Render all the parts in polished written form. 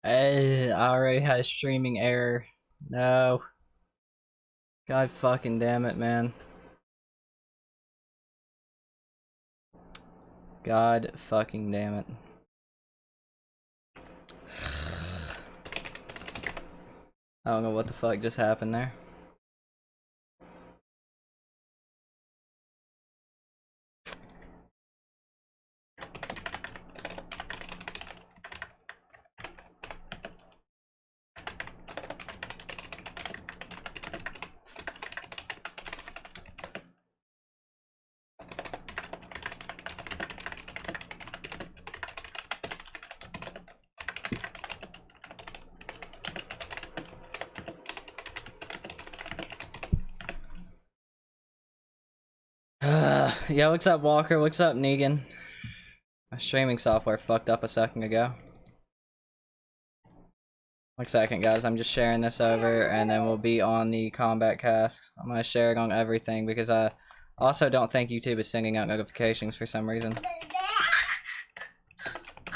I already had a streaming error. No. God fucking damn it, man. God fucking damn it. I don't know what the fuck just happened there. Yeah, what's up, Walker? What's up, Negan? My streaming software fucked up a second ago. 1 second, guys. I'm just sharing this over, and then we'll be on the Kombat Kast. I'm gonna share it on everything because I also don't think YouTube is sending out notifications for some reason.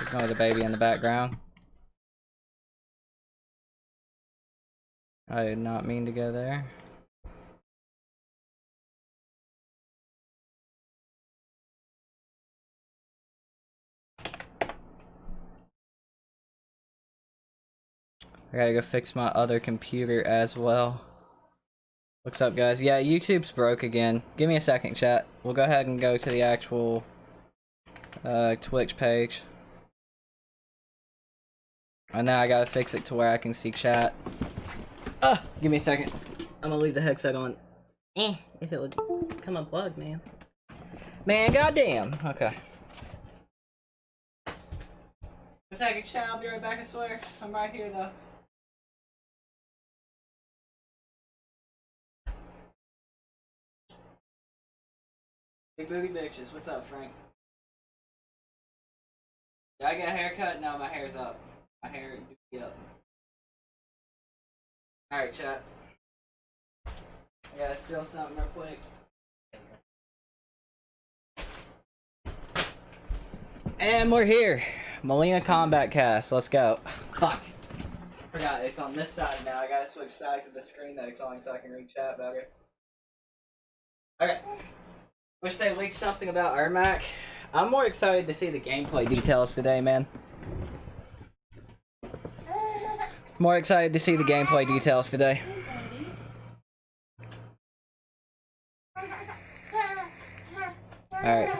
Ignore the baby in the background. I did not mean to go there. I gotta go fix my other computer as well. What's up, guys? Yeah, YouTube's broke again. Give me a second, chat. We'll go ahead and go to the actual Twitch page. And then I gotta fix it to where I can see chat. Give me a second. I'm gonna leave the headset on. If it would come unplugged, man. Man, goddamn. Okay. A second, chat. I'll be right back, I swear. I'm right here, though. Big booty bitches. What's up, Frank? Did I get a haircut? No, my hair's up. My hair is up. Alright, chat. I gotta steal something real quick. And we're here. Mileena Kombat Kast. Let's go. Fuck. Forgot it's on this side now. I gotta switch sides of the screen that it's on so I can read chat better. Okay. Wish they leaked something about Ermac. I'm more excited to see the gameplay details today, man. More excited to see the gameplay details today. Alright.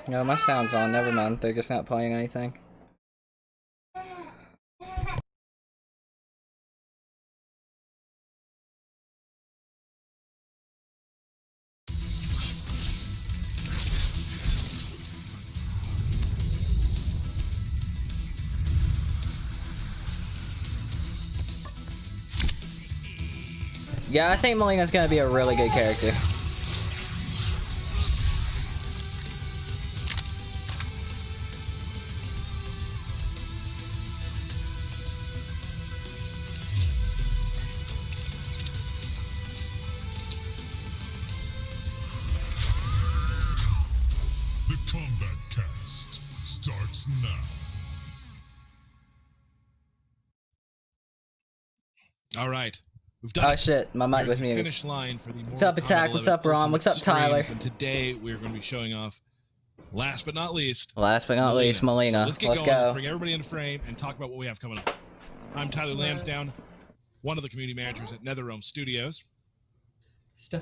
No, my sound's on. Never mind. They're just not playing anything. Yeah, I think Mileena's gonna be a really good character. The Kombat Kast starts now. All right. We've done Oh shit, my mic was muted. Finish line for the What's up, Attack? What's up, Ron? What's up, Tyler? And today we're going to be showing off, last but not least, Mileena. So let's go. Bring everybody into frame and talk about what we have coming up. I'm Tyler Lansdowne, one of the community managers at NetherRealm Studios.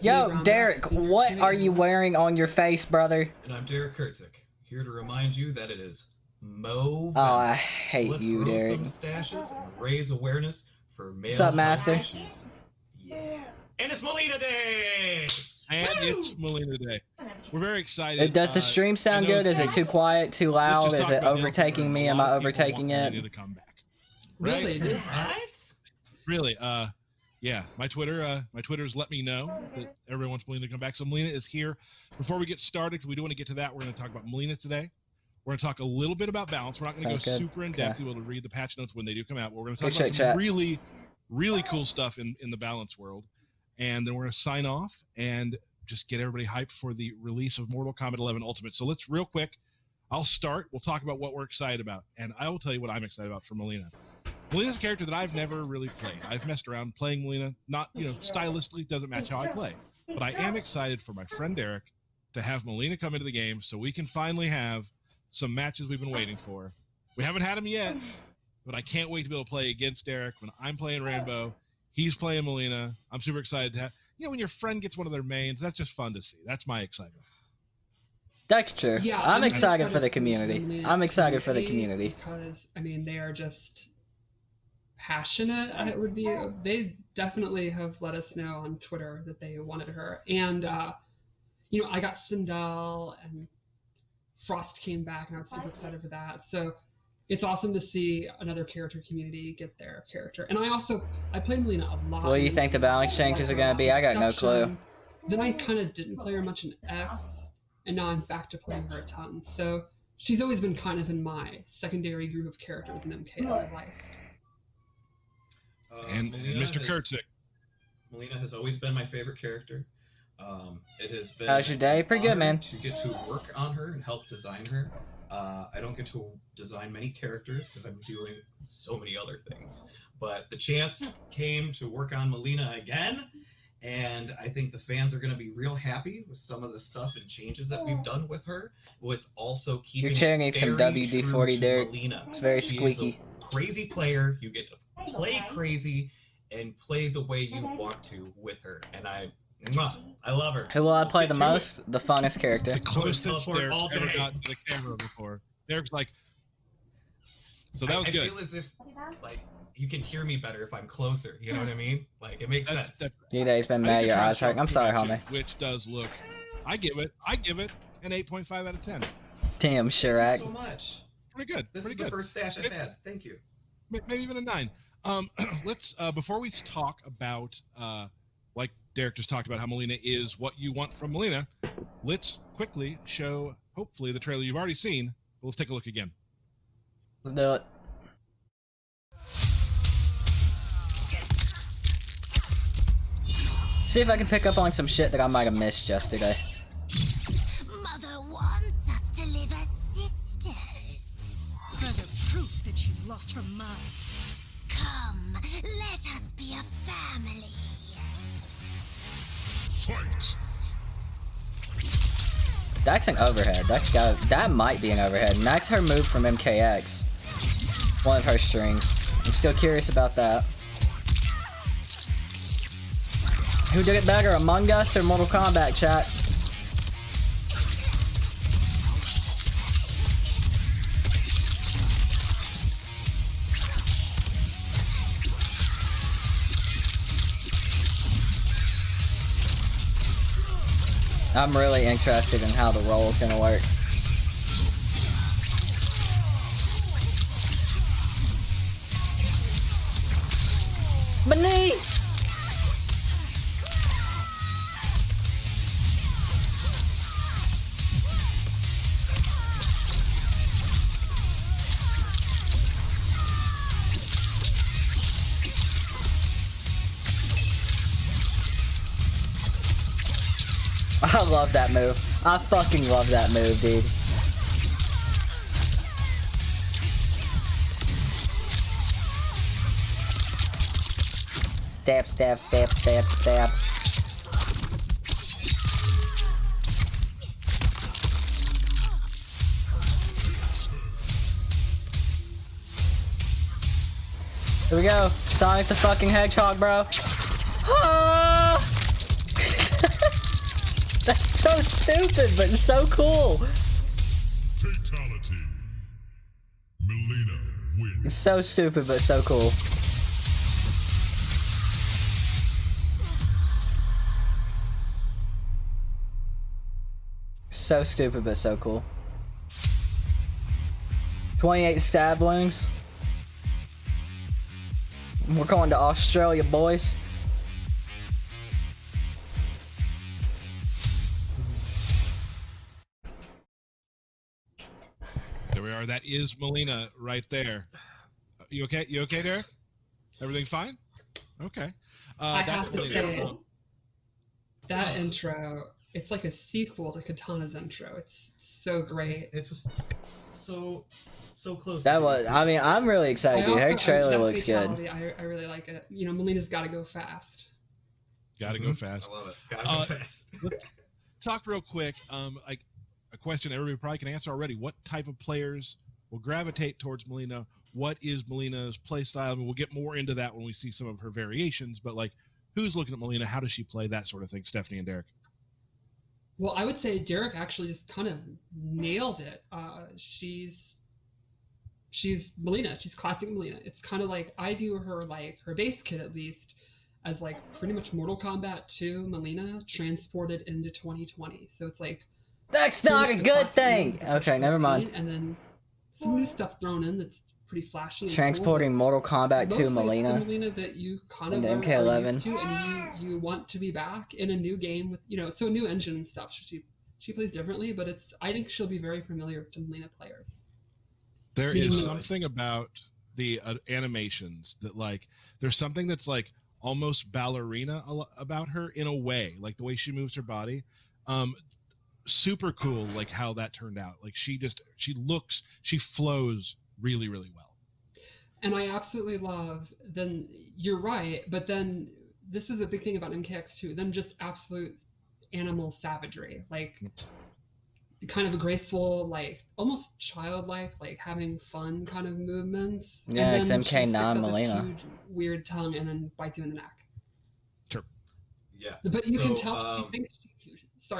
Yo, Derek, what are you wearing on your face, brother? And I'm Derek Kurtzik, here to remind you that it is Mo. Oh, I hate you, Derek. Let's grow some stashes and raise awareness for male. What's up, Master? Yeah. And it's Mileena Day! And it's Mileena Day. We're very excited. Does the stream sound good? Is it too quiet, too loud? Is it overtaking me? Am I overtaking it? Really? Right? Really? Yeah. My Twitter's let me know that everyone wants Mileena to come back. So Mileena is here. Before we get started, we do want to get to that. We're going to talk about Mileena today. We're going to talk a little bit about balance. We're not going to go super in depth. You'll be able to read the patch notes when they do come out. But we're going to talk about some really cool stuff in the balance world. And then we're going to sign off and just get everybody hyped for the release of Mortal Kombat 11 Ultimate. So let's real quick, I'll start. We'll talk about what we're excited about, and I will tell you what I'm excited about for Mileena. Mileena's a character that I've never really played. I've messed around playing Mileena. Not, stylistically doesn't match how I play. But I am excited for my friend Derek to have Mileena come into the game so we can finally have some matches we've been waiting for. We haven't had them yet, but I can't wait to be able to play against Derek when I'm playing Rainbow. He's playing Mileena. I'm super excited to have, when your friend gets one of their mains, that's just fun to see. That's my excitement. That's true. Yeah, I'm excited for the the community. I'm excited for the community. Because, they are just passionate. They definitely have let us know on Twitter that they wanted her. And, I got Sindel and Frost came back, and I was super excited for that. So it's awesome to see another character community get their character. And I played Mileena a lot. What do you think the balance changes are going to be? I got no clue. Then I kind of didn't play her much in X, and now I'm back to playing her a ton. So she's always been kind of in my secondary group of characters in MK that I like. And Mr. Kurtzik. Mileena has always been my favorite character. It has been how's your day? Pretty good, man. To get to work on her and help design her. I don't get to design many characters because I'm doing so many other things. But the chance came to work on Mileena again, and I think the fans are going to be real happy with some of the stuff and changes that we've done with her, with also keeping Your chair needs some WD-40, Derek. Mileena. It's very She squeaky. is a crazy player. You get to play crazy and play the way you want to with her, and I love her. Who will I play the most? The funnest character. The closest teleport Derek's all ever day. got to the camera before. Derek's like, so that was I good. feel as if, you can hear me better if I'm closer. You know what I mean? It makes sense. You know, he's been I mad think your the eyes hurt. I'm sorry, transformation, homie. Which does look, I give it an 8.5 out of 10. Damn, Thank Chirac. you so much. Pretty good. This pretty is good. the first stash I've had. Thank you. Maybe even a 9. Let's before we talk about like Derek just talked about how Mileena is what you want from Mileena, let's quickly show hopefully the trailer you've already seen, but let's take a look again. Let's do it. See if I can pick up on some shit that I might have missed yesterday. Mother wants us to live as sisters. Further proof that she's lost her mind. Come, let us be a family. Fight! That's an overhead. That might be an overhead. And that's her move from MKX. One of her strings. I'm still curious about that. Who did it better, Among Us or Mortal Kombat, chat? I'm really interested in how the roll is going to work. Beneath! I love that move. I fucking love that move, dude. Stab, stab, stab, stab, stab. Here we go. Sonic the fucking Hedgehog, bro. Ah! That's so stupid, but so cool. Fatality. Mileena wins. It's so stupid, but so cool. So stupid, but so cool. 28 stab wounds. We're going to Australia, boys. There we are. That is Mileena right there. You okay? You okay, Derek? Everything fine? Okay. I have that's to Mileena. say, that intro, it's like a sequel to Katana's intro. It's so great. It's so close. That to was. being I mean, I'm really excited, dude. Her trailer that looks good. fatality, I really like it. You know, Melina's got to go fast. Gotta go fast. I love it. Gotta go fast. Let's talk real quick. Like a question everybody probably can answer already. What type of players will gravitate towards Mileena? What is Melina's play style? I mean, we'll get more into that when we see some of her variations. But like, who's looking at Mileena? How does she play? That sort of thing. Stephanie and Derek. Well, I would say Derek actually just kind of nailed it. She's Mileena. She's classic Mileena. It's kind of like I view her, like her base kit at least, as like pretty much Mortal Kombat 2 Mileena transported into 2020. So it's like That's not a good thing. Okay, never mind. And then some new stuff thrown in that's pretty flashy. And Transporting cool, Mortal Kombat 2 mostly it's Mileena. the Mileena that you kind of into are MK11. used to, and you want to be back in a new game with, you know, so a new engine and stuff. She plays differently, but I think she'll be very familiar to Mileena players. There is something about the animations that like there's something that's like almost ballerina about her in a way, like the way she moves her body. Super cool, like how that turned out. Like she flows really, really well. And I absolutely love, then you're right, but then this is a big thing about MKX2, then just absolute animal savagery, like kind of a graceful, like almost childlike, like having fun kind of movements. Yeah, it's and then she MK9 sticks out this Mileena. huge, weird tongue and then bites you in the neck. Sure. Yeah. But you can tell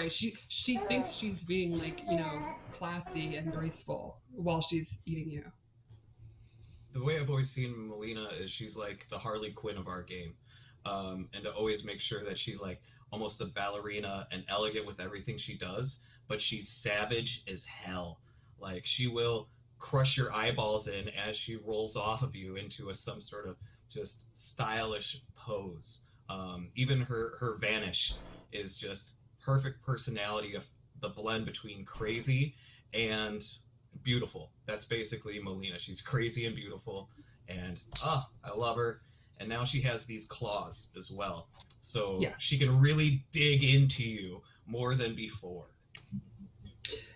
she thinks she's being like, you know, classy and graceful while she's eating you. The way I've always seen Mileena is she's like the Harley Quinn of our game, and to always make sure that she's like almost a ballerina and elegant with everything she does, but she's savage as hell. Like she will crush your eyeballs in as she rolls off of you into some sort of just stylish pose. Even her vanish is just perfect personality of the blend between crazy and beautiful. That's basically Mileena. She's crazy and beautiful, and I love her. And now she has these claws as well, so she can really dig into you more than before.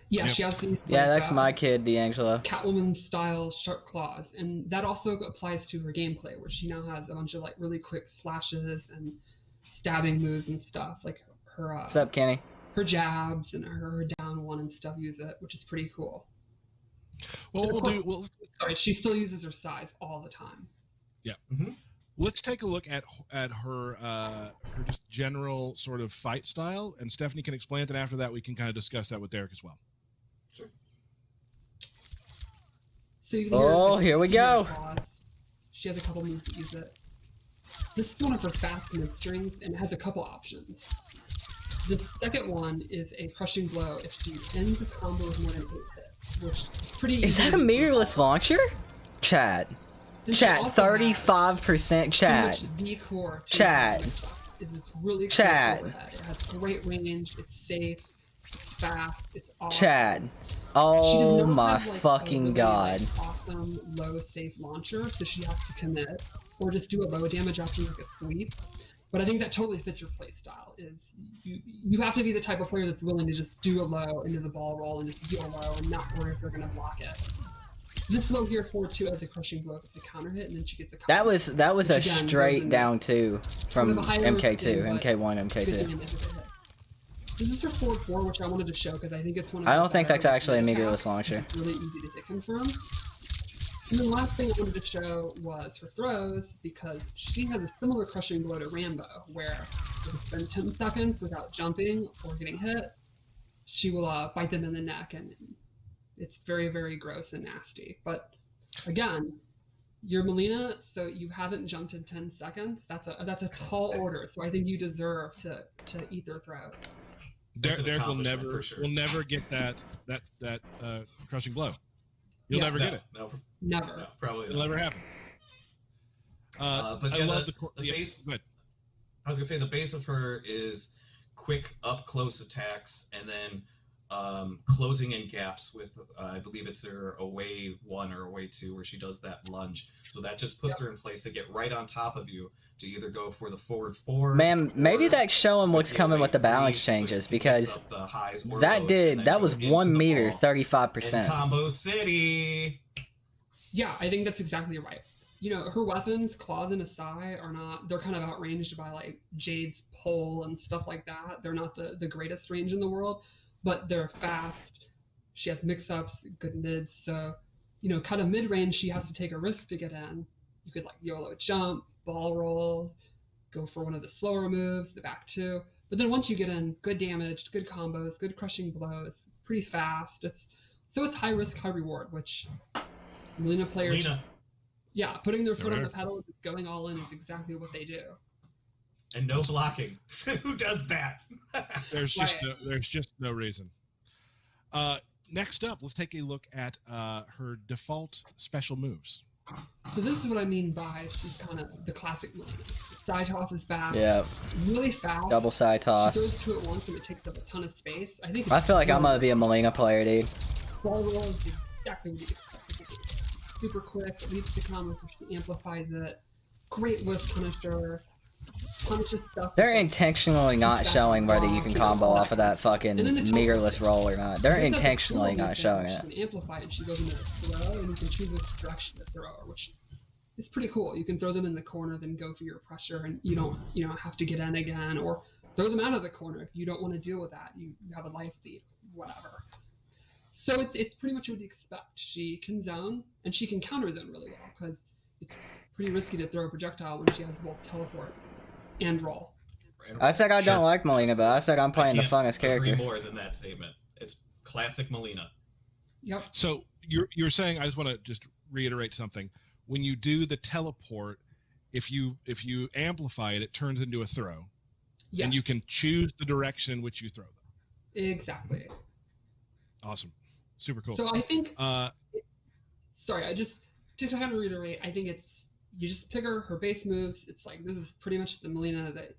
Yeah, she has these. Yeah, like, that's my kid, D'Angelo. Catwoman style sharp claws, and that also applies to her gameplay, where she now has a bunch of like really quick slashes and stabbing moves and stuff. Like her. What's up, Kenny? Her jabs and her down one and stuff use it, which is pretty cool. Well, sorry, she still uses her size all the time. Yeah. Mm-hmm. Let's take a look at her just general sort of fight style, and Stephanie can explain it. Then after that, we can kind of discuss that with Derek as well. Sure. So you can hear here we go. She has a couple moves that use it. This is one of her fast mid strings, and it has a couple options. The second one is a crushing blow if she ends a combo with more than 8 hits, which is pretty easy. Is that a mirrorless launcher? Chat. Chat, 35% chat. The core to chat. Is this really chat. Cool it has great range, it's safe, it's fast, it's awesome. Chat. Oh my fucking god. Like, awesome low safe launcher, so she has to commit or just do a low damage after like a sweep. But I think that totally fits your play style. Is you have to be the type of player that's willing to just do a low into the ball roll and just deal low and not worry if they're gonna block it. This low here forward 2 as a crushing blow if it's a counter hit, and then she gets a counter. That was a straight down 2 from MK2, MK1, MK2. This is her forward 4, which I wanted to show because I think it's one of I don't think that's actually a mirrorless launcher. It's really easy to hit confirm. And the last thing I wanted to show was her throws, because she has a similar crushing blow to Rambo, where if it's been 10 seconds without jumping or getting hit, she will bite them in the neck, and it's very, very gross and nasty. But again, you're Mileena, so you haven't jumped in 10 seconds. That's a tall order, so I think you deserve to eat their throat. Derek will never get that crushing blow. You'll never get it. No, never. Probably it'll never happen. But I love the base. I was gonna say the base of her is quick up close attacks, and then closing in gaps with, I believe it's her away 1 or away 2, where she does that lunge. So that just puts her in place to get right on top of you to either go for the forward 4. Man, maybe or that's showing what's the coming away with the 3, balance which changes, picks because up the highs or that lows, and then that go was into 1 the meter, ball 35%. in Combo City. Yeah, I think that's exactly right. You know, her weapons, claws and Asai, are not, they're kind of outranged by like Jade's pole and stuff like that. They're not the greatest range in the world, but they're fast. She has mix-ups, good mids, so, you know, kind of mid-range, she has to take a risk to get in. You could like YOLO jump, ball roll, go for one of the slower moves, the back 2. But then once you get in, good damage, good combos, good crushing blows, pretty fast. It's high risk, high reward, which Mileena players, yeah, putting their foot on the pedal, just going all in is exactly what they do. And no blocking. Who does that? There's just no reason. Next up, let's take a look at her default special moves. So this is what I mean by she's kind of the classic Mileena. Side toss is back. Yeah. Really fast. Double side toss. She goes to it once and it takes up a ton of space. I feel like I'm gonna be a Mileena player, dude. Ball roll is exactly what you expect. Super quick, leads to combos, so she amplifies it. Great whiff punisher. Punishes stuff. They're intentionally not showing whether you can combo off of that fucking meterless roll or not. They're intentionally not showing it. She can amplify it, she goes into a throw, and you can choose which direction to throw her, which is pretty cool. You can throw them in the corner, then go for your pressure, and you don't have to get in again, or throw them out of the corner if you don't want to deal with that. You have a life lead, whatever. So it's pretty much what you expect. She can zone, and she can counter zone really well, because it's pretty risky to throw a projectile when she has both teleport and roll. I said I don't like Mileena, but I said I'm playing the funnest character. Agree more than that statement. It's classic Mileena. Yep. So you're saying, I just want to just reiterate something. When you do the teleport, if you amplify it, it turns into a throw. Yes. And you can choose the direction in which you throw them. Exactly. Awesome. Super cool. So I think sorry, I just to kind of reiterate, I think it's you just pick her base moves. It's like this is pretty much the Mileena that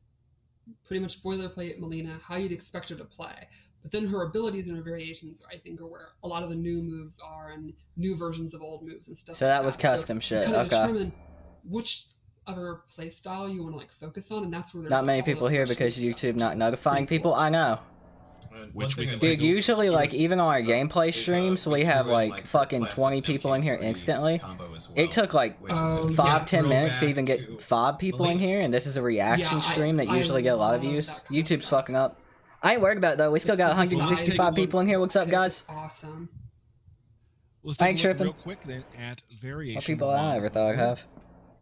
pretty much boilerplate Mileena, how you'd expect her to play. But then her abilities and her variations, I think, are where a lot of the new moves are and new versions of old moves and stuff. So that was custom shit. You Okay. determine which of her playstyle you want to like focus on, and that's where there's Not many all people the here because freshness stuff, YouTube not which is notifying pretty people. cool. I know. Which we can Dude, usually, like, even on our gameplay streams, we have, like, fucking 20 people in here instantly. It took, like, 5-10 minutes to even get 5 people in here, and this is a reaction stream that usually get a lot of views. YouTube's fucking up. I ain't worried about it, though. We still got 165 people in here. What's up, guys? Awesome. Let's I take ain't a look tripping. real quick then at variation. More people than I ever thought I'd have.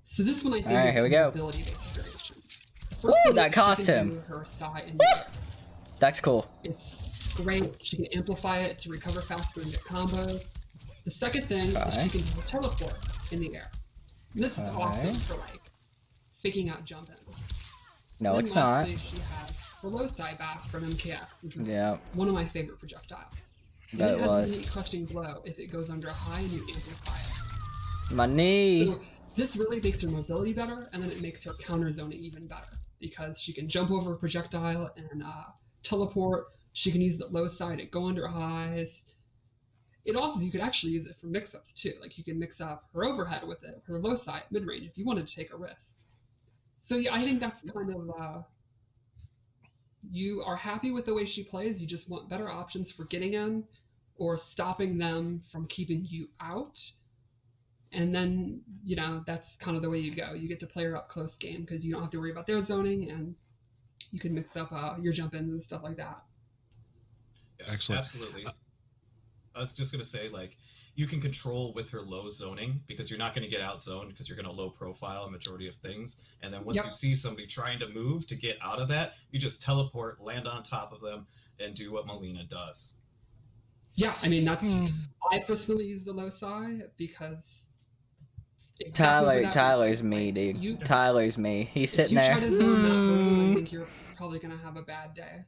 So this one I think Alright, is here we go. ability-based variation. Ooh, First that thing, she costume. can do her Sai in the air. That's cool. It's great. She can amplify it to recover faster and get combos. The second thing is she can do a teleport in the air. And this is awesome for like faking out jumping. No, Then it's not. lastly, she has the low side back from MKF, which was Yeah. one of my favorite projectiles. And Bet it it has was. a neat crushing blow if it goes under a high and you amplify it. My knee. So this really makes her mobility better, and then it makes her counter zoning even better because she can jump over a projectile and teleport. She can use the low side and go under highs. It also, you could actually use it for mix-ups too. Like you can mix up her overhead with it, her low side, mid-range, if you wanted to take a risk. So yeah, I think that's kind of, you are happy with the way she plays, you just want better options for getting in or stopping them from keeping you out. And then, you know, that's kind of the way you go. You get to play her up close game because you don't have to worry about their zoning and you can mix up your jump-ins and stuff like that. Excellent. Absolutely. I was just going to say, like, you can control with her low zoning because you're not going to get out zoned because you're going to low profile a majority of things. And then once you see somebody trying to move to get out of that, you just teleport, land on top of them, and do what Mileena does. Yeah, I mean, that's, I personally use the low side because Tyler's me, dude. Tyler's me. He's sitting there. If you try to zone that person, I think you're probably going to have a bad day.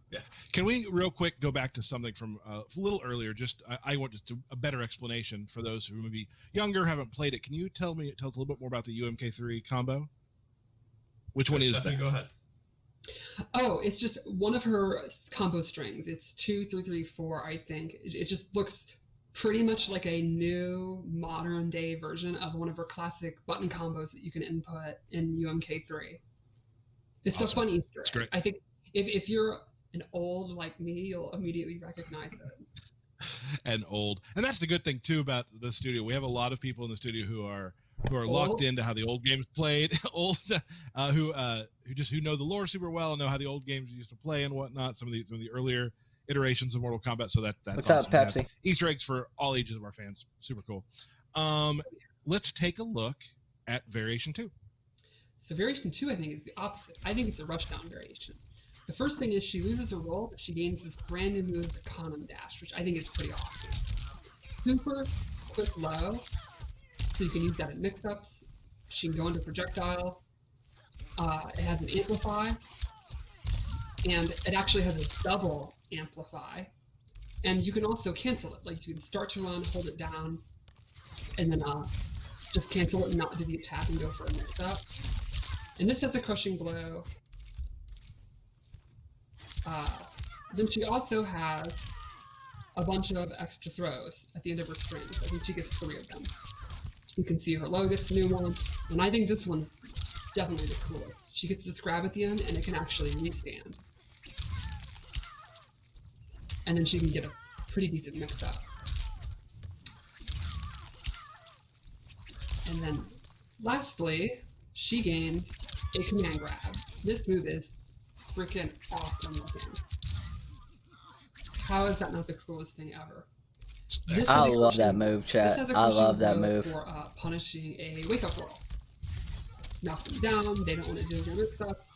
Yeah. Can we real quick go back to something from a little earlier? Just I want just a better explanation for those who may be younger, haven't played it. Can you tell us a little bit more about the UMK3 combo? Which one is that? Go ahead. Oh, it's just one of her combo strings. It's 2, 3, 3, 4, I think. It just looks pretty much like a new modern day version of one of her classic button combos that you can input in UMK3. It's a Awesome. fun Easter It's egg. great. I think if you're an old like me, you'll immediately recognize it. And old, and that's the good thing too about the studio. We have a lot of people in the studio who are locked Old? into how the old games played, old who know the lore super well and know how the old games used to play and whatnot. Some of the earlier iterations of Mortal Kombat. So that's What's awesome. up, We have Pepsi? Easter eggs for all ages of our fans. Super cool. Let's take a look at Variation 2. So variation 2, I think, is the opposite. I think it's a rushdown variation. The first thing is she loses a roll, but she gains this brand new move, the Conum Dash, which I think is pretty awesome. Super quick low, so you can use that in mix-ups. She can go into projectiles. It has an amplify, and it actually has a double amplify. And you can also cancel it. Like you can start to run, hold it down, and then just cancel it and not do the attack and go for a mix-up. And this has a crushing blow. Then she also has a bunch of extra throws at the end of her strings. I think she gets 3 of them. You can see her low gets a new one, and I think this one's definitely the coolest. She gets this grab at the end, and it can actually restand. And then she can get a pretty decent mix-up. And then, lastly, she gains a command grab. This move is freaking awesome looking. How is that not the coolest thing ever? This I has a love crushing- that move, this chat. has a I crushing love that blow move. For punishing a wake-up roll. Knock them down. They don't want to deal with their mix-ups.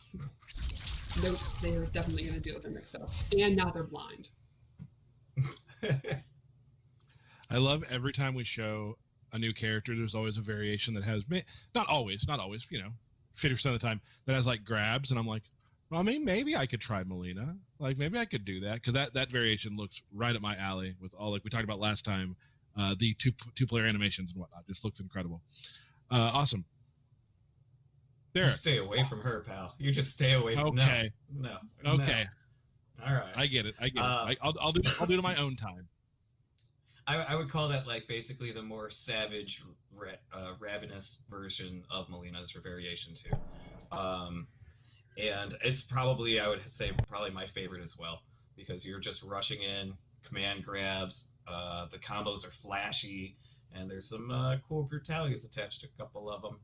Nope, they're definitely going to deal with their mix-ups. And now they're blind. I love every time we show a new character, there's always a variation that has, not always, 50% of the time, that has like grabs, and I'm like, well, I mean, maybe I could try Mileena. Like, maybe I could do that, because that variation looks right up my alley with all, like we talked about last time, the two-player animations and whatnot. Just looks incredible. Awesome. There. You stay away from her, pal. You just stay away from Okay. No. Okay. No. All right. I get it. I'll do it on my own time. I would call that like basically the more savage, ravenous version of Mileena's variation too, and it's probably, I would say, probably my favorite as well, because you're just rushing in, command grabs, the combos are flashy, and there's some cool brutalities attached to a couple of them.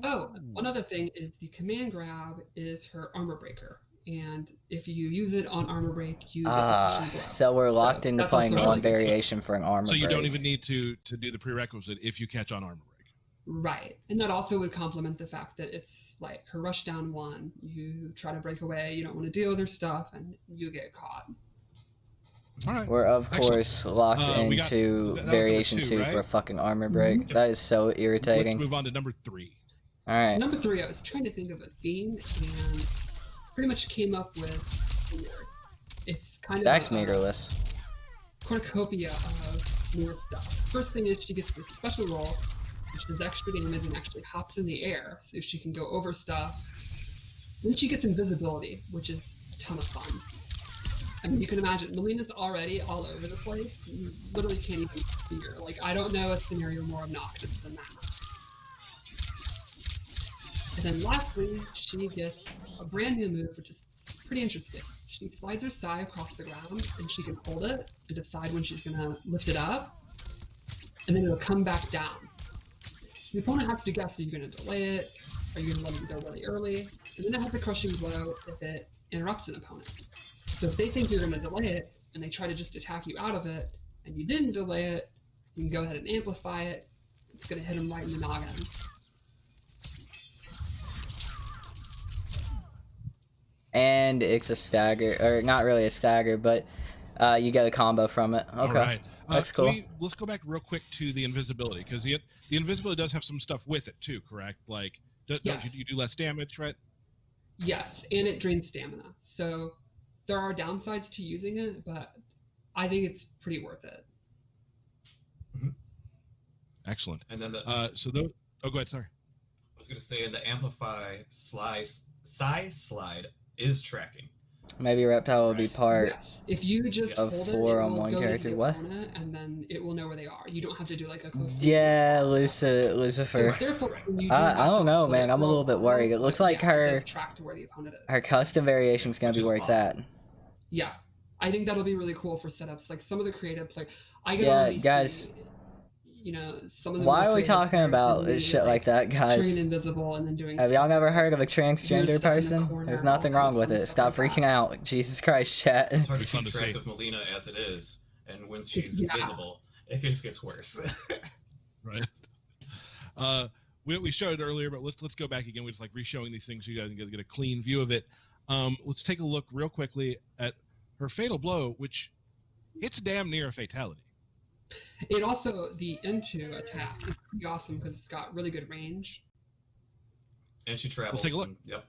Oh, one other thing is the command grab is her armor breaker. And if you use it on armor break, you get the crushing blow. So we're locked into that's playing also one really good. variation for an armor So you break. don't even need to do the prerequisite if you catch on armor break. Right. And that also would complement the fact that it's like her rush down 1. You try to break away, you don't want to deal with her stuff, and you get caught. All right. We're of Excellent. course locked We got- into that was variation number 2, 2 right? for a fucking armor break. Mhm. That is so Let's irritating. move on to number 3. All right. So number 3, I was trying to think of a theme, and pretty much came up with it's kind of Dax a meterless. cornucopia of newer stuff. First thing is she gets this special roll, which does extra damage and actually hops in the air, so she can go over stuff. Then she gets invisibility, which is a ton of fun. I mean, you can imagine, Mileena's already all over the place. You literally can't even see her. Like, I don't know a scenario more obnoxious than that. And then lastly, she gets a brand new move, which is pretty interesting. She slides her sai across the ground, and she can hold it and decide when she's going to lift it up, and then it'll come back down. So the opponent has to guess, are you going to delay it? Are you going to let it go really early? And then it has a crushing blow if it interrupts an opponent. So if they think you're going to delay it, and they try to just attack you out of it, and you didn't delay it, you can go ahead and amplify it. It's going to hit them right in the noggin. And it's a stagger, or not really a stagger, but you get a combo from it. Okay. All right. That's cool. Let's go back real quick to the invisibility, because the invisibility does have some stuff with it too, correct? Like, don't Yes. you do less damage, right? Yes, and it drains stamina. So there are downsides to using it, but I think it's pretty worth it. Excellent. And then the So those. Oh, go ahead. Sorry. I was going to say, in the amplify Slide is tracking. Maybe Reptile will be part. Yes. If you just of hold it, 4 it on will one go character. to the What? opponent, and then it will know where they are. You don't have to do like a close. Yeah, So Lucifer. therefore, you do I have don't to know, hold man. it I'm a for little bit while, worried. It looks but like yeah, it her does track to where the opponent is. her custom variation is gonna be Which is where it's awesome. at. Yeah, I think that'll be really cool for setups. Like some of the creative play, I can Yeah, already guys. see, you know, some of the Why more are we creative talking players about immediately, shit like that, turning guys? invisible and then doing. Have y'all stuff never like heard of a weird transgender stuff in the person? corner, There's all nothing kind of wrong with fun it. stuff Stop like freaking that. out. Jesus Christ, chat. It's hard to It's fun keep to track see. of Mileena as it is, and when she's Yeah. invisible, it just gets worse. Right. We showed it earlier, but let's go back again. We just like re-showing these things so you guys can get a clean view of it. Let's take a look real quickly at her fatal blow, which it's damn near a fatality. It also, the into attack is pretty awesome because it's got really good range. And she travels. take a look. and- yep.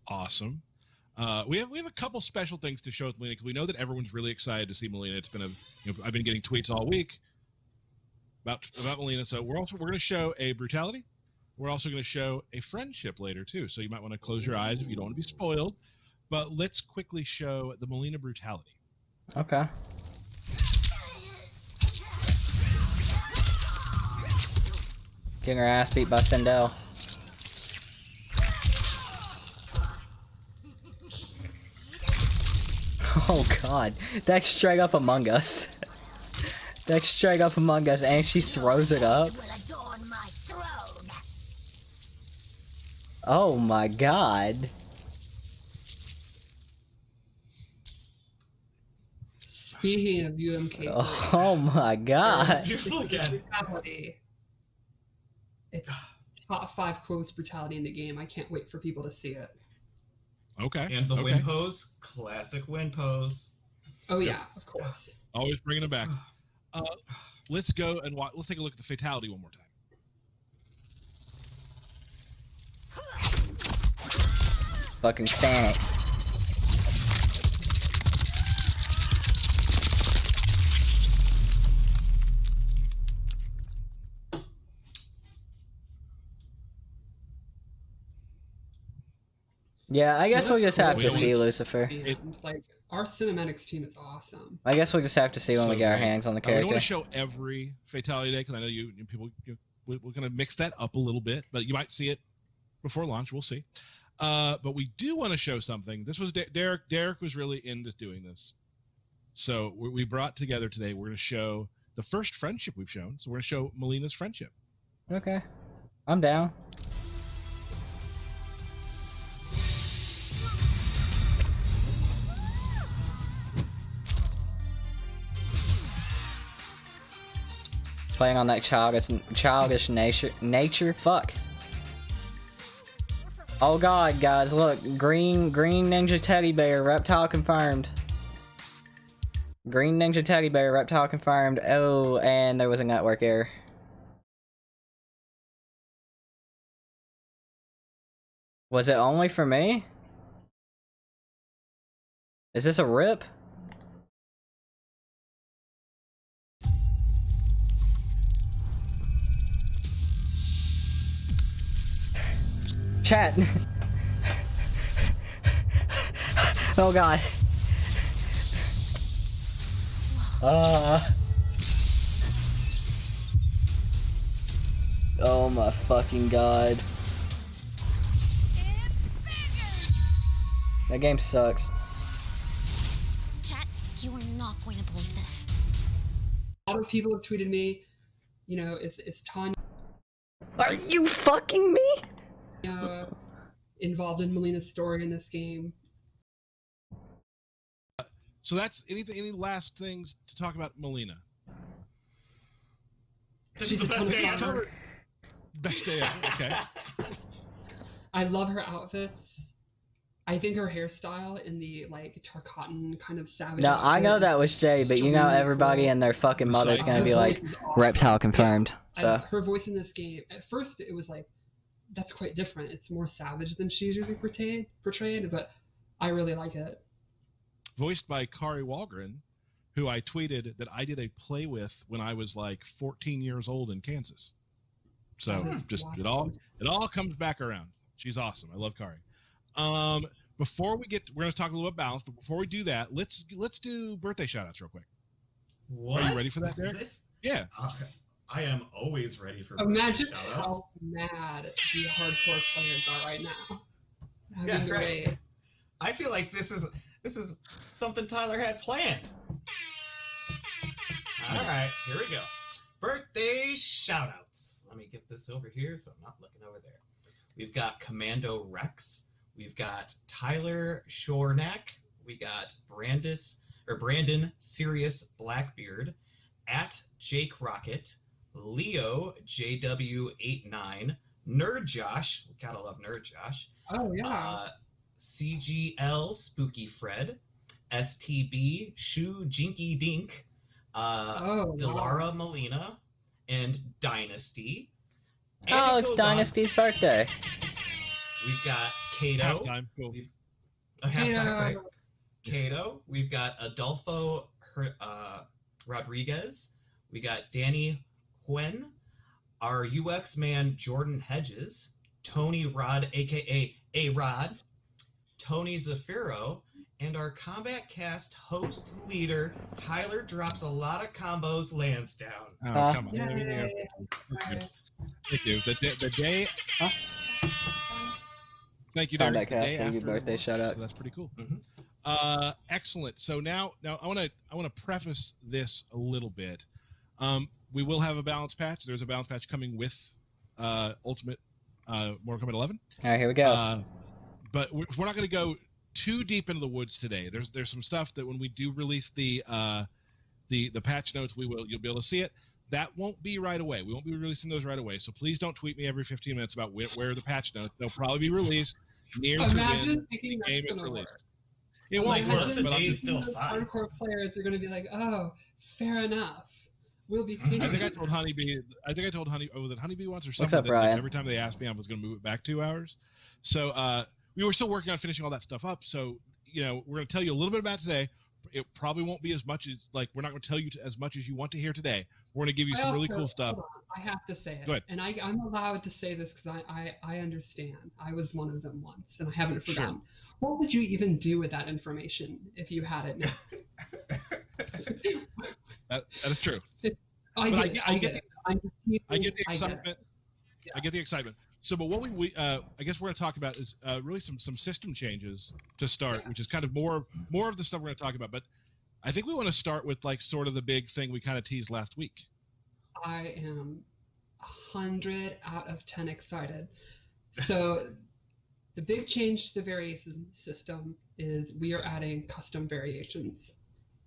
Awesome. We have a couple special things to show with Mileena because we know that everyone's really excited to see Mileena. It's been I've been getting tweets all week about Mileena. So we're going to show a brutality. We're also going to show a friendship later too. So you might want to close your eyes if you don't want to be spoiled. But let's quickly show the Mileena brutality. Okay. Getting her ass beat by Sindel. Oh god, that's straight up Among Us. That's straight up Among Us, and she throws it up. Will adorn my throne. Oh my god. Speaking of UMK, Oh my This god. is beautiful again. brutality. It's top 5 quotes brutality in the game. I can't wait for people to see it. Okay. And the okay. win pose, classic win pose. Oh yeah, of course. Always bringing it back. Let's go and watch. Let's take a look at the fatality one more time. Fucking Sonic. Yeah, I guess we'll just have to see Lucifer. And, like, our cinematics team is awesome. I guess we'll just have to see when we So get our great. hands on the We don't want character. to show every fatality day because I know people. We're going to mix that up a little bit, but you might see it before launch. We'll see. But we do want to show something. This was Derek. Derek was really into doing this, so we brought together today. We're going to show the first friendship we've shown. So we're going to show Mileena's friendship. Okay. I'm down. Playing on that childish nature. Fuck. Oh god, guys, look. Green ninja teddy bear, reptile confirmed. Green ninja teddy bear, reptile confirmed. Oh, and there was a network error. Was it only for me? Is this a rip? Chat. Oh god. Oh my fucking god. That game sucks. Chat, you are not going to believe this. A lot of people have tweeted me, you know, is Tanya Are you fucking me? involved in Mileena's story in this game? So that's any last things to talk about Mileena? This is the best day ever. Best day ever. Okay. I love her outfits. I think her hairstyle in the like tarkatan kind of savage. No, I know that was Jay, but you know everybody and their fucking mother's gonna be like, reptile confirmed. So her voice in this game, at first it was like, that's quite different. It's more savage than she's usually portrayed, but I really like it. Voiced by Kari Walgren, who I tweeted that I did a play with when I was like 14 years old in Kansas. So just it all comes back around. She's awesome. I love Kari. Before we get, we're going to talk a little bit balance, but before we do that, let's do birthday shoutouts real quick. What? Are you ready for that, Derek? Yeah. I am always ready for Imagine birthday shoutouts. how mad the hardcore players are right now. Yeah, right. I feel like this is something Tyler had planned. All right, here we go. Birthday shoutouts. Let me get this over here so I'm not looking over there. We've got Commando Rex. We've got Tyler Shornack. We got Brandon Sirius Blackbeard. At Jake Rocket. Leo JW89. Nerd Josh. Gotta love Nerd Josh. Oh, yeah. CGL Spooky Fred. STB Shoe Jinky Dink. Delara Mileena. And Dynasty. And it's Dynasty's birthday. We've got Kato. Halftime. Cool. Halftime, right? Kato. We've got Adolfo Rodriguez. We got Danny Huen. Our UX man Jordan Hedges. Tony Rod, aka A-Rod. Tony Zafiro. And our Combat Cast host leader, Tyler drops a lot of combos, lands down. Oh, come on. Thank you. The day. Thank you, Derek. Combat Cast, thank you, birthday shoutouts. So that's pretty cool. Mm-hmm. Excellent. So now I want to preface this a little bit. We will have a balance patch. There's a balance patch coming with Ultimate Mortal Kombat 11. All right, here we go. But we're not going to go too deep into the woods today. There's some stuff that when we do release the patch notes, you'll be able to see it. That won't be right away. We won't be releasing those right away. So please don't tweet me every 15 minutes about where the patch notes. They'll probably be released near to when the game is released. It won't work, but I'm just still fine. Hardcore players are going to be like, oh, fair enough. We'll be patient. I think I told Honeybee. Was it Honeybee once or something? What's up, Brian? Every time they asked me, I was going to move it back 2 hours. So we were still working on finishing all that stuff up. So we're going to tell you a little bit about today. It probably won't be as much as we're not going to tell you as much as you want to hear today. We're going to give you some really cool stuff. I have to say it. Go ahead. And I'm allowed to say this because I understand. I was one of them once, and I haven't forgotten. Sure. What would you even do with that information if you had it now? that is true. I get the excitement. I get the excitement. So, but what we I guess we're going to talk about is really some system changes to start, which is kind of more of the stuff we're going to talk about. But I think we want to start with sort of the big thing we kind of teased last week. I am 100 out of 10 excited. So the big change to the variation system is we are adding custom variations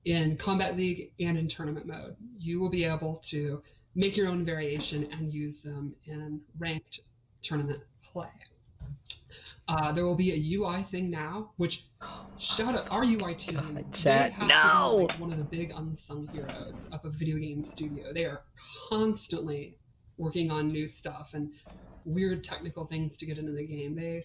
in Combat League and in tournament mode. You will be able to make your own variation and use them in ranked tournament play. There will be a UI thing now, which shout out our UI team. Chat, no! Like one of the big unsung heroes of a video game studio. They are constantly working on new stuff and weird technical things to get into the game.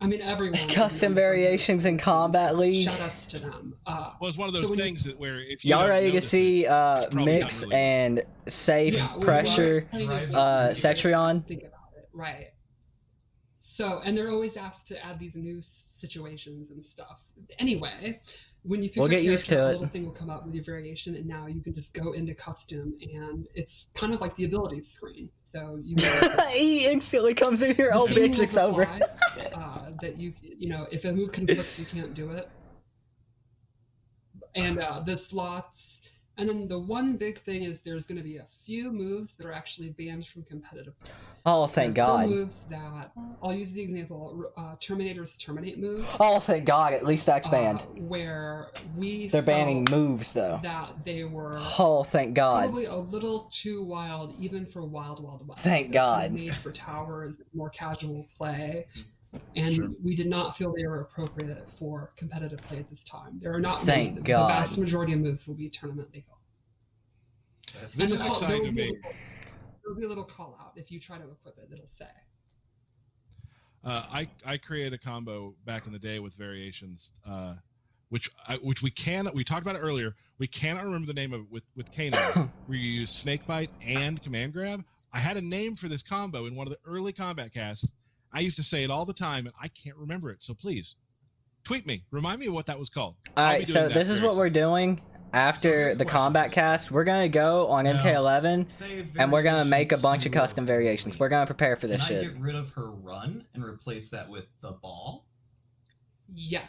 Everyone. Custom variations in Combat League. Shout outs to them. Well, it's one of those things that where if y'all ready to see mix really and safe pressure Cetrion? Think about it, right? So, and they're always asked to add these new situations and stuff. Anyway, when you pick we'll get used to a it. little thing will come up with your variation, and now you can just go into custom, and it's kind of like the abilities screen. So you he instantly comes in here. Oh, bitch, it's over. That you if a move conflicts, you can't do it. And the slots. And then the one big thing is there's going to be a few moves that are actually banned from competitive play. Oh, thank God. Some moves that, I'll use the example, Terminator's Terminate move. Oh, thank God, at least that's banned. Where they're banning moves, though. That they were thank God. Probably a little too wild, even for Wild Wild West. Thank God. Made for towers, more casual play. And Sure. we did not feel they were appropriate for competitive play at this time. There are not Thank many. God. The vast majority of moves will be tournament legal. This is there exciting will to be me. There will be a little call out if you try to equip it. It'll say. I created a combo back in the day with variations, which we talked about it earlier. We cannot remember the name of it with Kano, where you use Snakebite and Command Grab. I had a name for this combo in one of the early combat casts. I used to say it all the time, and I can't remember it. So please, tweet me. Remind me of what that was called. All I'll be right, doing so that this is very what we're soon. doing after this the question combat is- cast. We're gonna go on Now, MK11, Say and we're gonna make a variation bunch of two custom variations. We're gonna prepare for Can this I shit. get rid of her run and replace that with the ball? Yes,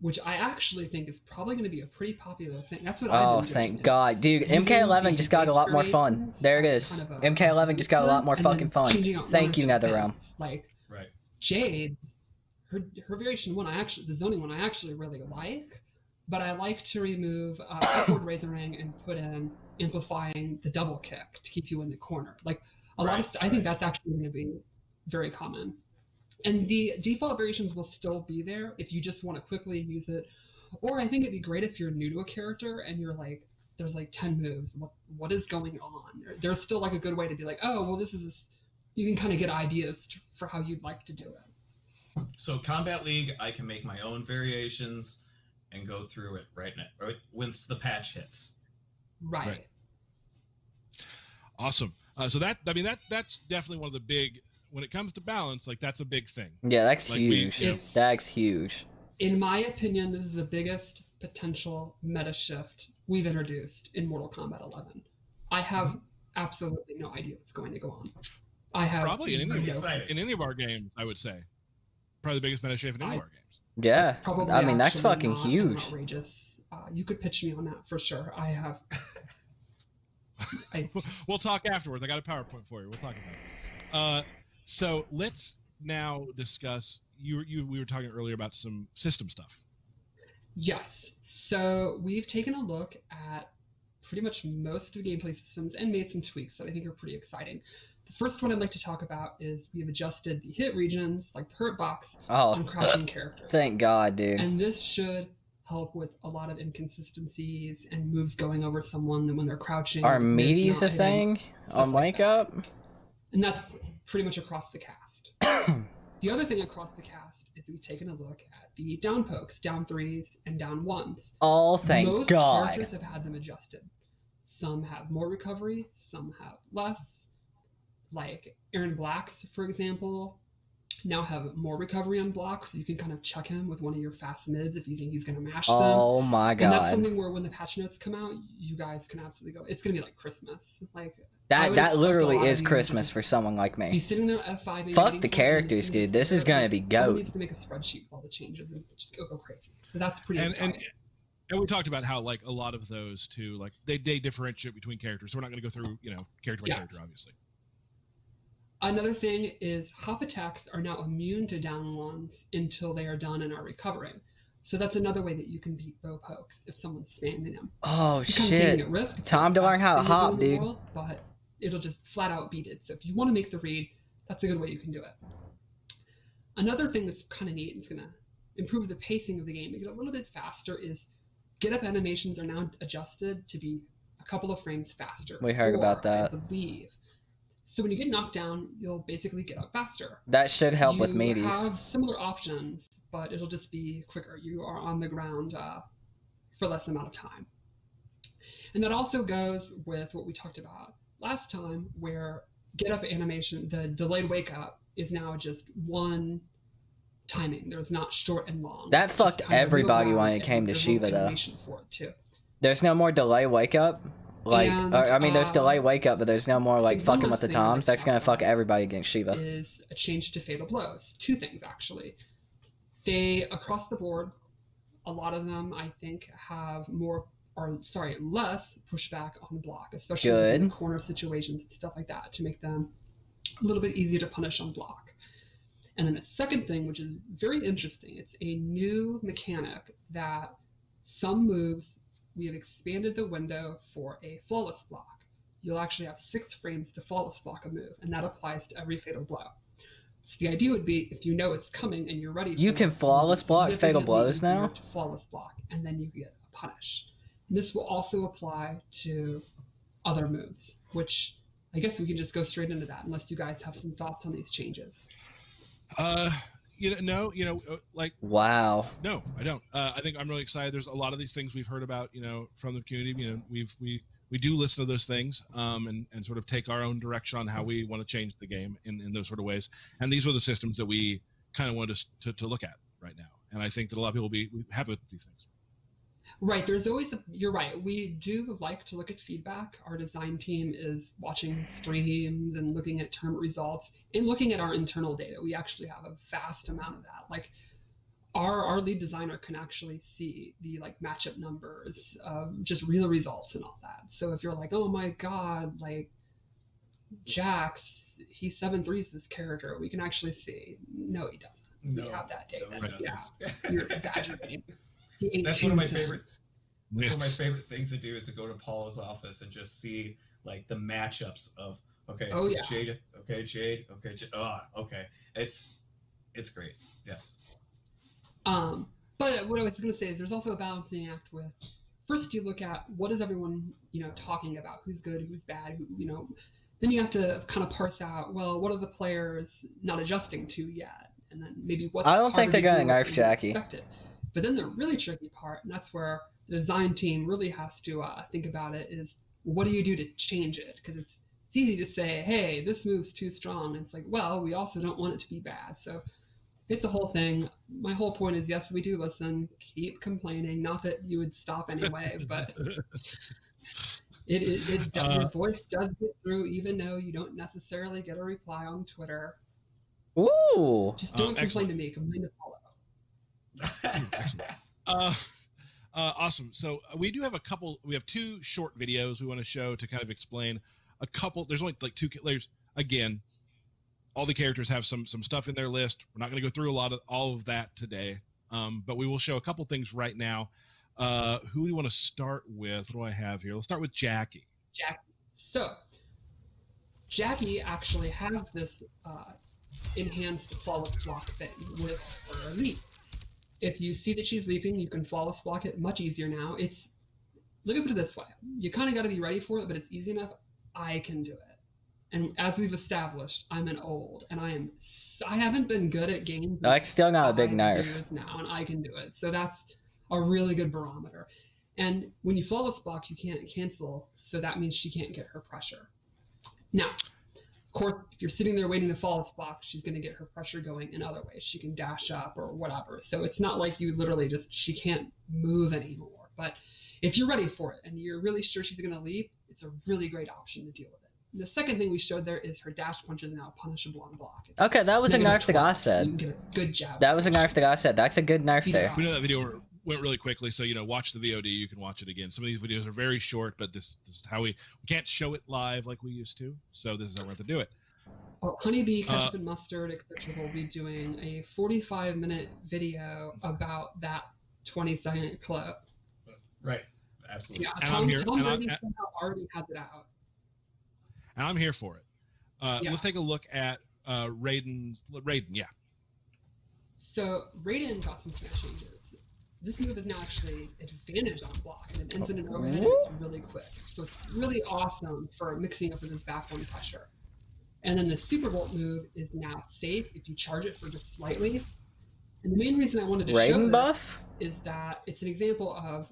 which I actually think is probably going to be a pretty popular thing. That's what I've Oh, been doing. thank is God, dude! using MK11 the just got a lot more base fun. variations There it as is. kind of a MK11 just got a lot more and then fucking fun. changing out one Thank or you, two NetherRealm. things. Like Right. Jade's, her variation one, the zoning one, I actually really like, but I like to remove upward razor ring and put in amplifying the double kick to keep you in the corner. Like a lot of, I think that's actually going to be very common. And the default variations will still be there if you just want to quickly use it. Or I think it'd be great if you're new to a character and you're like, there's like 10 moves. What is going on? There's still like a good way to be like, oh, well, you can kind of get ideas for how you'd like to do it. So Combat League, I can make my own variations and go through it right once the patch hits. Right. Awesome. So that's definitely one of the big, when it comes to balance, like that's a big thing. Yeah, that's Like huge. It's- That's huge. In my opinion, this is the biggest potential meta shift we've introduced in Mortal Kombat 11. I have absolutely no idea what's going to go on. I have Probably in any, Pretty exciting. in any of our games, I would say. Probably the biggest meta shift in any of our games. Yeah, Probably I mean that's actually fucking not huge. outrageous. You could pitch me on that for sure. I have. We'll talk afterwards. I got a PowerPoint for you. We'll talk about it. So let's now discuss. We were talking earlier about some system stuff. Yes. So we've taken a look at pretty much most of the gameplay systems and made some tweaks that I think are pretty exciting. The first one I'd like to talk about is we've adjusted the hit regions, like the hurt box, on Oh, crouching characters. thank God, dude. And this should help with a lot of inconsistencies and moves going over someone when they're crouching. Are moves meaties not a hitting, thing stuff on like Wake that. Up? And that's pretty much across the cast. The other thing across the cast is we've taken a look at the down pokes, down threes, and down ones. Oh, thank Most God. characters have had them adjusted. Some have more recovery, some have less. Like Aaron Blacks, for example, now have more recovery on blocks, so you can kind of chuck him with one of your fast mids if you think he's going to mash them. Oh my And that's God. something where when the patch notes come out, you guys can absolutely go. It's going to be like Christmas. Like I That would that expect a literally lot of is you to Christmas just for someone like Be me. sitting there at F5. Fuck the characters, dude. This is gonna be Someone goat. needs to make a spreadsheet with all the changes and just go crazy. So that's pretty And exciting. we talked about how like a lot of those too, like they differentiate between characters. So we're not going to go through character by Yeah. character, obviously. Another thing is hop attacks are now immune to down ones until they are done and are recovering. So that's another way that you can beat bow pokes if someone's spamming them. Oh You're kind of taking shit. at risk. It's Time the to learn how to fastest thing hop, do in the dude. world, but it'll just flat out beat it. So if you want to make the read, that's a good way you can do it. Another thing that's kind of neat and is going to improve the pacing of the game, make it a little bit faster, is get up animations are now adjusted to be a couple of frames faster. We heard about 4, that. I believe. So when you get knocked down, you'll basically get up faster. That should help with You meaties. have similar options, but it'll just be quicker. You are on the ground for less amount of time. And that also goes with what we talked about last time, where get up animation, the delayed wake up is now just one timing. There's not short and long. That It's just fucked kind of everybody wiggle when around it came and to there's a little Shiva, though. animation for it too. There's no more delay wake up. Like, And, I mean, there's delay um, wake up, but there's no more like think one fucking last with the thing I'd like toms. to That's gonna talk fuck about everybody against Shiva. is a change to fatal blows. Two things actually. They across the board, a lot of them I think have less pushback on block, especially in Good. corner situations and stuff like that, to make them a little bit easier to punish on block. And then the second thing, which is very interesting, it's a new mechanic that some moves we have expanded the window for a flawless block. You'll actually have 6 frames to flawless block a move, and that applies to every fatal blow. So the idea would be if you know it's coming and you're ready. You for can it, flawless block fatal significantly blows easier now? To flawless block, and then you get a punish. And this will also apply to other moves, which I guess we can just go straight into that, unless you guys have some thoughts on these changes. Like, Wow. no, I don't. I think I'm really excited. There's a lot of these things we've heard about, from the community. We do listen to those things, and sort of take our own direction on how we want to change the game in those sort of ways. And these were the systems that we kind of wanted to look at right now. And I think that a lot of people will be happy with these things. Right. There's always you're right. We do like to look at feedback. Our design team is watching streams and looking at tournament results and looking at our internal data. We actually have a vast amount of that. Like our lead designer can actually see the matchup numbers, just real results and all that. So if you're like, oh my God, like Jax, he 7-3s this character, we can actually see. No, he doesn't. No, we have that data. no, he Yeah, doesn't. you're exaggerating. That's one of my favorite. Yeah. One of my favorite things to do is to go to Paula's office and just see the matchups of Oh, yeah. Jade, okay, Jade, okay, okay. It's great. Yes. But what I was going to say is there's also a balancing act with, first you look at what is everyone, talking about, who's good, who's bad, who, then you have to kind of parse out, well, what are the players not adjusting to yet? And then maybe what's I don't think they're going to nerf Jackie. Expected. But then the really tricky part, and that's where the design team really has to think about it, is what do you do to change it? Because it's easy to say, hey, this move's too strong. And it's like, well, we also don't want it to be bad. So it's a whole thing. My whole point is, yes, we do listen. Keep complaining. Not that you would stop anyway, but your voice does get through, even though you don't necessarily get a reply on Twitter. Ooh. Just don't complain excellent. to me. Complain to Paulo. Awesome. So we do have we have 2 short videos we want to show to kind of explain a couple. There's only like 2 layers. Again, all the characters have some stuff in their list. We're not going to go through all of that today, but we will show a couple things right now. Who do we want to start with? What do I have here? Let's start with Jackie. So Jackie actually has this enhanced flawless block thing with her leap. If you see that she's leaping, you can flawless block it much easier now. Look at it this way. You kind of got to be ready for it, but it's easy enough. I can do it. And as we've established, I'm an old, and I haven't been good at games. That's still not a big nerf. Years now, and I can do it. So that's a really good barometer. And when you flawless block, you can't cancel, so that means she can't get her pressure. Now, of course, if you're sitting there waiting to flawless block, she's going to get her pressure going in other ways. She can dash up or whatever. So it's not like you literally she can't move anymore. But if you're ready for it and you're really sure she's going to leap, it's a really great option to deal with it. The second thing we showed there is her dash punch is now punishable on block. Okay, that was a nerf that I So said. you can get a good jab. That was a nerf that I said. That's a good nerf there. We know that video went really quickly, so watch the VOD. You can watch it again. Some of these videos are very short, but this is how we can't show it live like we used to. So this is how we're going to do it. Oh, Honeybee, Ketchup and Mustard, etc. will be doing a 45-minute video about that 20-second clip. Right. Absolutely. Yeah, And I'm here, Tom and Brady already has it out. And I'm here for it. Yeah. Let's take a look at Raiden, yeah. So Raiden got some command changes. This move is now actually advantage on block, and it ends in an overhead, and it's really quick. So it's really awesome for mixing up with his back one pressure. And then the Super Bolt move is now safe if you charge it for just slightly. And the main reason I wanted to show Raiden this buff? is that it's an example of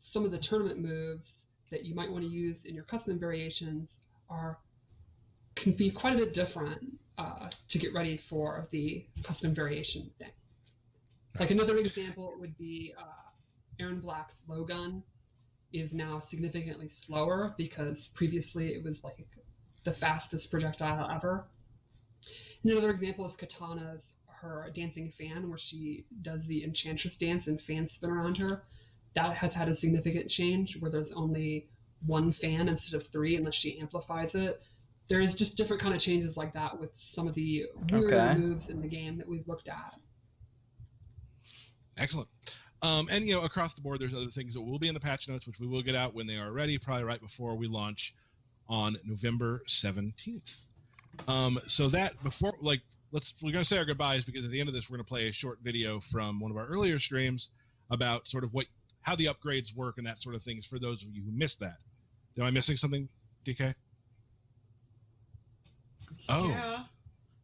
some of the tournament moves that you might want to use in your custom variations can be quite a bit different to get ready for the custom variation thing. Like another example would be Aaron Black's low gun is now significantly slower because previously it was like the fastest projectile ever. And another example is Katana's her dancing fan, where she does the enchantress dance and fans spin around her. That has had a significant change where there's only 1 fan instead of 3 unless she amplifies it. There is just different kind of changes like that with some of the weird moves in the game that we've looked at. Excellent. And across the board, there's other things that will be in the patch notes, which we will get out when they are ready, probably right before we launch on November 17th. So that before, we're gonna say our goodbyes because at the end of this we're gonna play a short video from one of our earlier streams about sort of how the upgrades work and that sort of things for those of you who missed that. Am I missing something, DK? Oh. Yeah.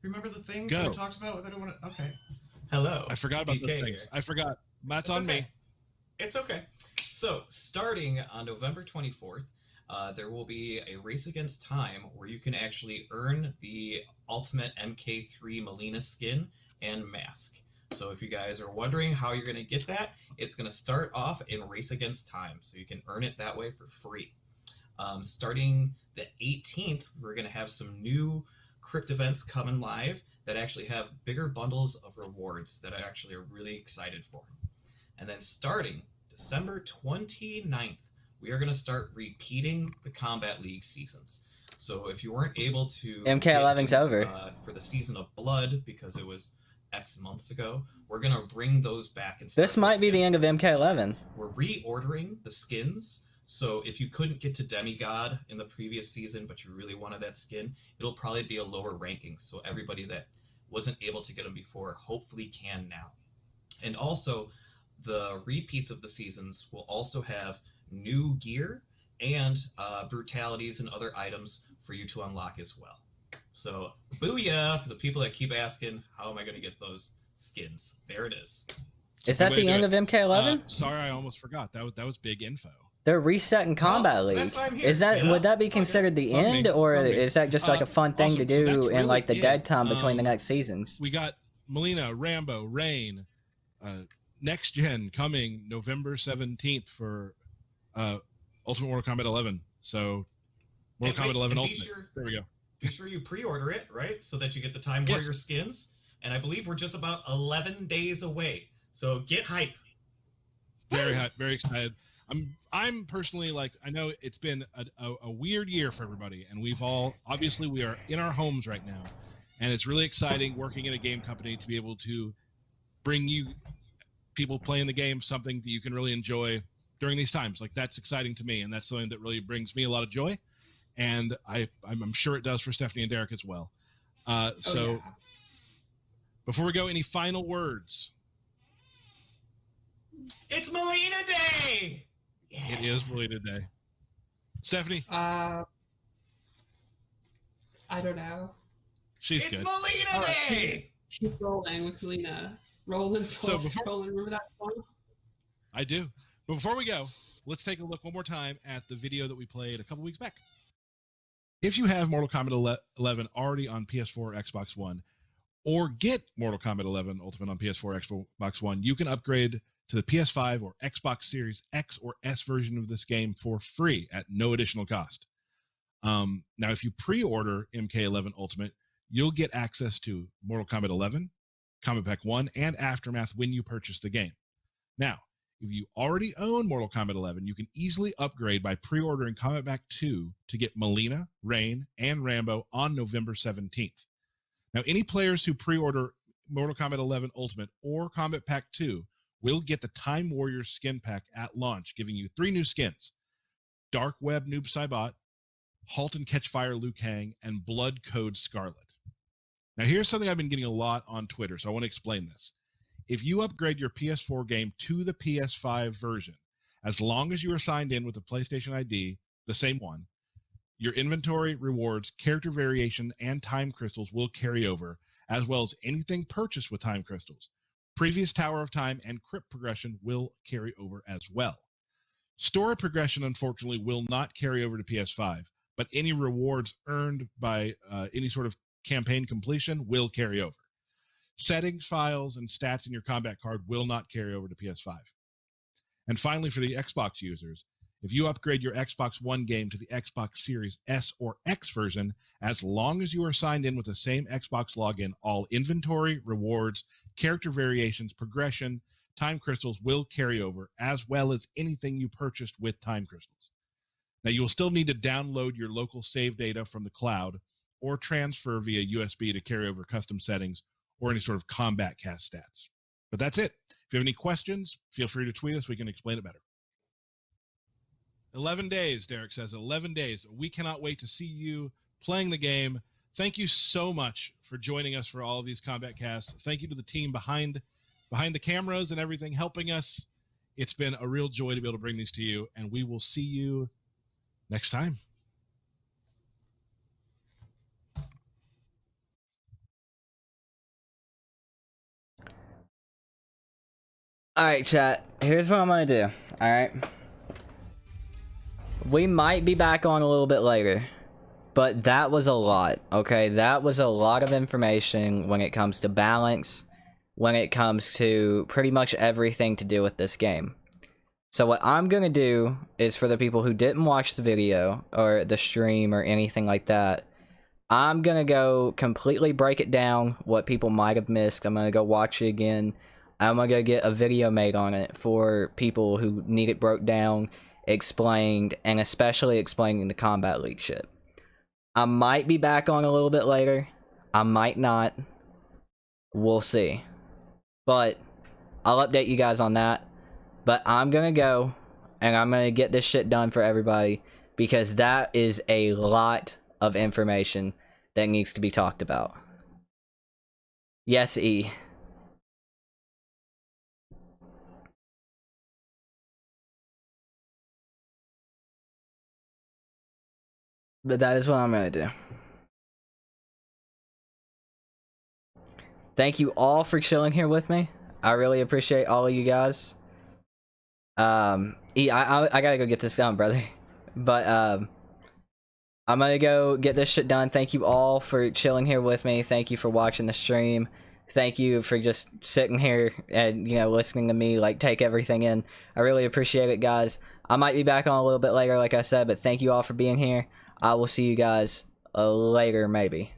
Remember the things Go. that we talked about with anyone? Okay. Hello. I forgot about DK those things. here. I forgot. That's on okay. me. It's okay. So, starting on November 24th, there will be a race against time where you can actually earn the Ultimate MK3 Mileena skin and mask. So if you guys are wondering how you're going to get that, it's going to start off in Race Against Time. So you can earn it that way for free. Starting the 18th, we're going to have some new crypt events coming live that actually have bigger bundles of rewards that I actually are really excited for. And then starting December 29th, we are going to start repeating the Combat League seasons. So if you weren't able to MK11's over for the Season of Blood because it was X months ago, we're going to bring those back. And This might be the end of MK11. We're reordering the skins. So if you couldn't get to Demigod in the previous season, but you really wanted that skin, it'll probably be a lower ranking. So everybody that wasn't able to get them before hopefully can now. And also, the repeats of the seasons will also have new gear and brutalities and other items for you to unlock as well. So booyah for the people that keep asking, how am I going to get those skins? There it is. Is that the end of MK11? Sorry, I almost forgot. That was big info. They're resetting Combat League. That's why I'm here. Is that would that be considered the end, or is that just like a fun thing to awesome. So do that's in really like the it. dead time between the next seasons? We got Mileena, Rambo, Rain, next gen coming November 17th for Ultimate Mortal Kombat 11. So Mortal Kombat 11 Ultimate. There we go. Be sure you pre-order it, right? So that you get the Time Warrior skins. And I believe we're just about 11 days away. So get hype. Very hype, very excited. I'm personally like, I know it's been a weird year for everybody, and we are in our homes right now, and it's really exciting working in a game company to be able to bring you people playing the game something that you can really enjoy during these times. Like, that's exciting to me, and that's something that really brings me a lot of joy, and I'm sure it does for Stephanie and Derek as well. Before we go, any final words? It's Mileena Day! Yeah. It is Mileena Day. Stephanie? I don't know. She's it's good. Mileena Day! Keep rolling with Mileena. Rolling. Remember that song? I do. But before we go, let's take a look one more time at the video that we played a couple weeks back. If you have Mortal Kombat 11 already on PS4 or Xbox One, or get Mortal Kombat 11 Ultimate on PS4 or Xbox One, you can upgrade to the PS5 or Xbox Series X or S version of this game for free at no additional cost. Now, if you pre-order MK11 Ultimate, you'll get access to Mortal Kombat 11, Combat Pack 1, and Aftermath when you purchase the game. Now, if you already own Mortal Kombat 11, you can easily upgrade by pre-ordering Combat Pack 2 to get Mileena, Rain, and Rambo on November 17th. Now, any players who pre-order Mortal Kombat 11 Ultimate or Combat Pack 2 will get the Time Warrior skin pack at launch, giving you 3 new skins: Dark Web Noob Saibot, Halt and Catch Fire Liu Kang, and Blood Code Scarlet. Now, here's something I've been getting a lot on Twitter, so I want to explain this. If you upgrade your PS4 game to the PS5 version, as long as you are signed in with the PlayStation ID, the same one, your inventory, rewards, character variation, and time crystals will carry over, as well as anything purchased with time crystals. Previous Tower of Time and Crypt progression will carry over as well. Story progression, unfortunately, will not carry over to PS5, but any rewards earned by any sort of campaign completion will carry over. Settings, files, and stats in your combat card will not carry over to PS5. And finally, for the Xbox users, if you upgrade your Xbox One game to the Xbox Series S or X version, as long as you are signed in with the same Xbox login, all inventory, rewards, character variations, progression, time crystals will carry over, as well as anything you purchased with time crystals. Now, you will still need to download your local save data from the cloud or transfer via USB to carry over custom settings or any sort of combat cast stats. But that's it. If you have any questions, feel free to tweet us. We can explain it better. 11 days, Derek says. 11 days. We cannot wait to see you playing the game. thank you so much for joining us for all of these combat casts. Thank you to the team behind the cameras and everything, helping us. It's been a real joy to be able to bring these to you, and we will see you next time. Alright, chat. Here's what I'm gonna do. Alright. We might be back on a little bit later. But that was a lot, okay? That was a lot of information when it comes to balance, when it comes to pretty much everything to do with this game. So what I'm gonna do is, for the people who didn't watch the video, or the stream, or anything like that, I'm gonna go completely break it down, what people might have missed. I'm gonna go watch it again. I'm gonna go get a video made on it for people who need it broke down, explained, and especially explaining the combat league shit. I might be back on a little bit later. I might not. We'll see. But I'll update you guys on that. But I'm gonna go, and I'm gonna get this shit done for everybody, because that is a lot of information that needs to be talked about. Yes, E. But that is what I'm gonna do. Thank you all for chilling here with me. I really appreciate all of you guys. E, I gotta go get this done, brother. But I'm gonna go get this shit done. Thank you all for chilling here with me. Thank you for watching the stream. Thank you for just sitting here and, you know, listening to me, like, take everything in. I really appreciate it, guys. I might be back on a little bit later, like I said, but thank you all for being here. I will see you guys later, maybe.